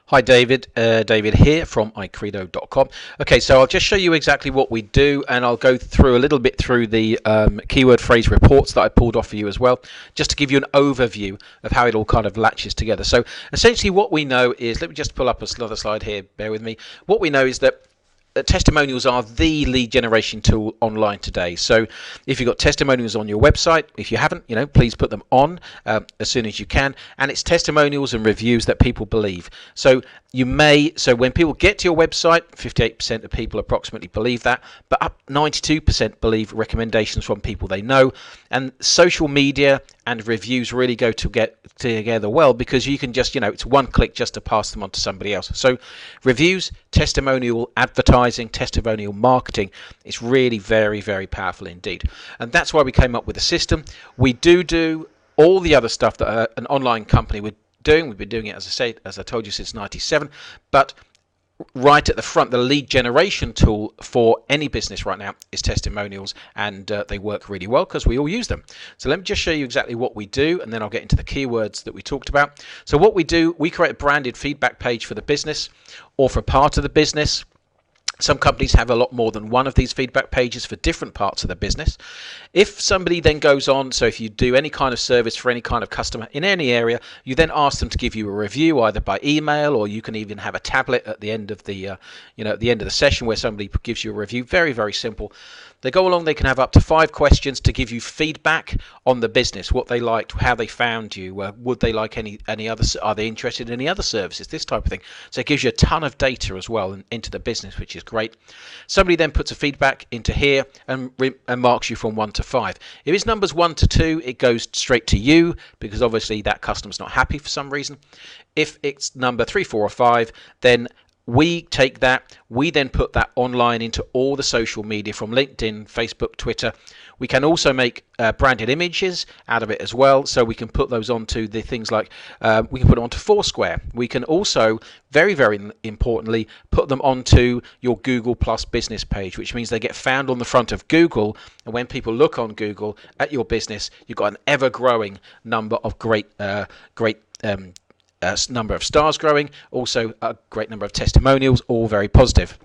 Hi David, David here from iCredo.com. Okay, so I'll just show you exactly what we do, and I'll go through a little bit through the keyword phrase reports that I pulled off for you as well, just to give you an overview of how it all kind of latches together. So essentially what we know is, let me just pull up another slide here, bear with me. What we know is that testimonials are the lead generation tool online today. So if you've got testimonials on your website, if you haven't, please put them on as soon as you can. And it's testimonials and reviews that people believe. So when people get to your website, 58% of people approximately believe that, but up 92% believe recommendations from people they know. And social media and reviews really go to get together well, because you can just, it's one click just to pass them on to somebody else. So reviews, testimonial advertising, testimonial marketing is really very, very powerful indeed. And that's why we came up with a system. We do all the other stuff that an online company would doing. We've been doing it, as I told you, since '97, but right at the front, the lead generation tool for any business right now is testimonials, and they work really well because we all use them. So let me just show you exactly what we do, and then I'll get into the keywords that we talked about. So what we do, we create a branded feedback page for the business or for part of the business. Some companies have a lot more than one of these feedback pages for different parts of the business. If somebody then goes on, so if you do any kind of service for any kind of customer in any area, you then ask them to give you a review either by email, or you can even have a tablet at the end of the at the end of the session where somebody gives you a review. Very, very simple. They go along, they can have up to 5 questions to give you feedback on the business, what they liked, how they found you, would they like any other, are they interested in any other services, this type of thing. So it gives you a ton of data as well into the business, which is great. Somebody then puts a feedback into here and marks you from 1 to 5. If it's numbers 1 to 2, it goes straight to you, because obviously that customer's not happy for some reason. If it's number 3, 4, or 5, then we take that, we then put that online into all the social media from LinkedIn, Facebook, Twitter. We can also make branded images out of it as well, so we can put those onto the things like, we can put it onto Foursquare. We can also, very, very importantly, put them onto your Google Plus business page, which means they get found on the front of Google, and when people look on Google at your business, you've got an ever-growing number of great number of stars growing, also a great number of testimonials, all very positive.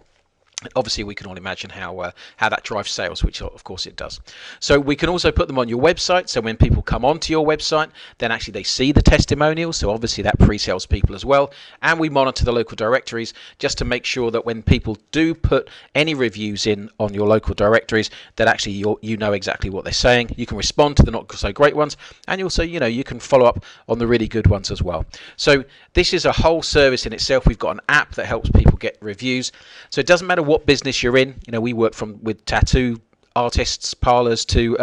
Obviously, we can all imagine how that drives sales, which of course it does. So we can also put them on your website. So when people come onto your website, then actually they see the testimonials. So obviously that pre-sales people as well. And we monitor the local directories just to make sure that when people do put any reviews in on your local directories, that actually you know exactly what they're saying. You can respond to the not so great ones, and also you can follow up on the really good ones as well. So this is a whole service in itself. We've got an app that helps people get reviews. So it doesn't matter what business you're in. We work with tattoo artists, parlors, to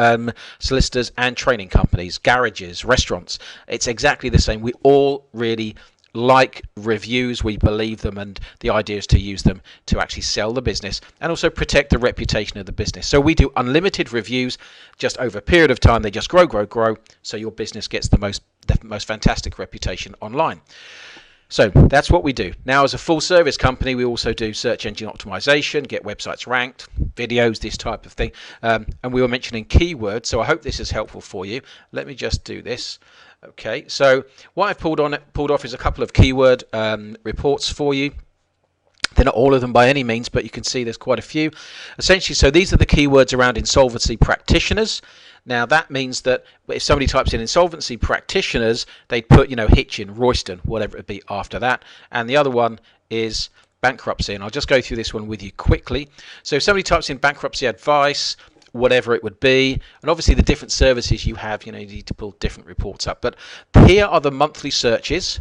solicitors and training companies, garages, restaurants. It's exactly the same. We all really like reviews, we believe them, and the idea is to use them to actually sell the business and also protect the reputation of the business. So we do unlimited reviews, just over a period of time they just grow, so your business gets the most fantastic reputation online. So that's what we do. Now, as a full service company, we also do search engine optimization, get websites ranked, videos, this type of thing. And we were mentioning keywords, so I hope this is helpful for you. Let me just do this. Okay, so what I've pulled off is a couple of keyword reports for you. They're not all of them by any means, but you can see there's quite a few. Essentially, so these are the keywords around insolvency practitioners. Now that means that if somebody types in insolvency practitioners, they'd put, Hitchin, Royston, whatever it be after that. And the other one is bankruptcy. And I'll just go through this one with you quickly. So if somebody types in bankruptcy advice, whatever it would be, and obviously the different services you have, you need to pull different reports up. But here are the monthly searches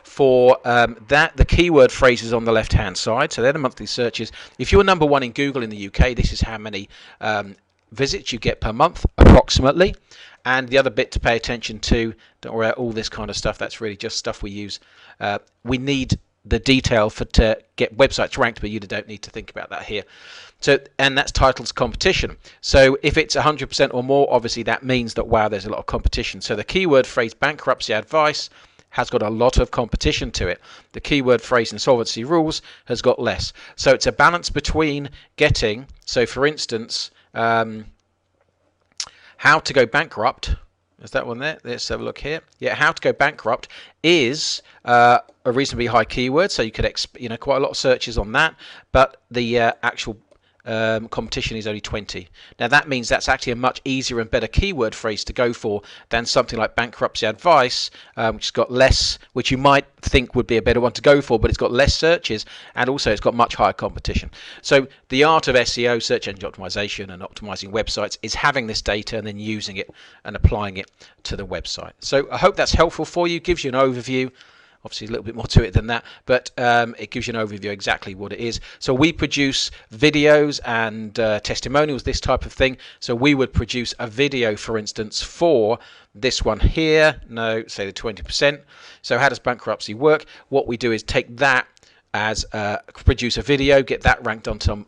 for the keyword phrases on the left hand side. So they're the monthly searches. If you're number 1 in Google in the UK, this is how many visits you get per month approximately. And the other bit to pay attention to, don't worry about all this kind of stuff, that's really just stuff we use. We need the detail to get websites ranked, but you don't need to think about that here. So, and that's titles competition. So if it's 100% or more, obviously that means that, wow, there's a lot of competition. So the keyword phrase bankruptcy advice has got a lot of competition to it. The keyword phrase insolvency rules has got less. So it's a balance between getting, so for instance, how to go bankrupt Is that one there? Let's have a look here. Yeah, how to go bankrupt is a reasonably high keyword, so you could quite a lot of searches on that, but the actual competition is only 20. Now that means that's actually a much easier and better keyword phrase to go for than something like bankruptcy advice, which has got less, which you might think would be a better one to go for, but it's got less searches and also it's got much higher competition. So the art of SEO, search engine optimization, and optimizing websites is having this data and then using it and applying it to the website. So I hope that's helpful for you, gives you an overview. Obviously a little bit more to it than that, but it gives you an overview exactly what it is. So we produce videos and testimonials, this type of thing. So we would produce a video, for instance, for this one here, say the 20%. So how does bankruptcy work? What we do is take that as produce a video, get that ranked onto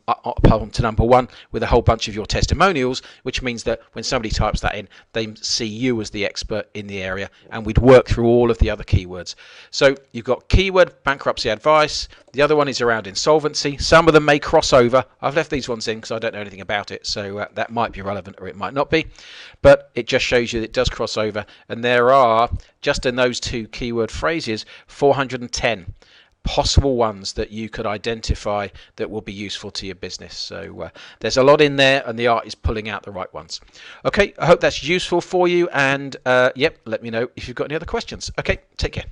number one with a whole bunch of your testimonials, which means that when somebody types that in, they see you as the expert in the area, and we'd work through all of the other keywords. So you've got keyword bankruptcy advice. The other one is around insolvency. Some of them may cross over. I've left these ones in because I don't know anything about it, so that might be relevant or it might not be, but it just shows you that it does cross over, and there are, just in those two keyword phrases, 410 possible ones that you could identify that will be useful to your business. So there's a lot in there, and the art is pulling out the right ones. Okay, I hope that's useful for you, and yep, let me know if you've got any other questions. Okay, take care.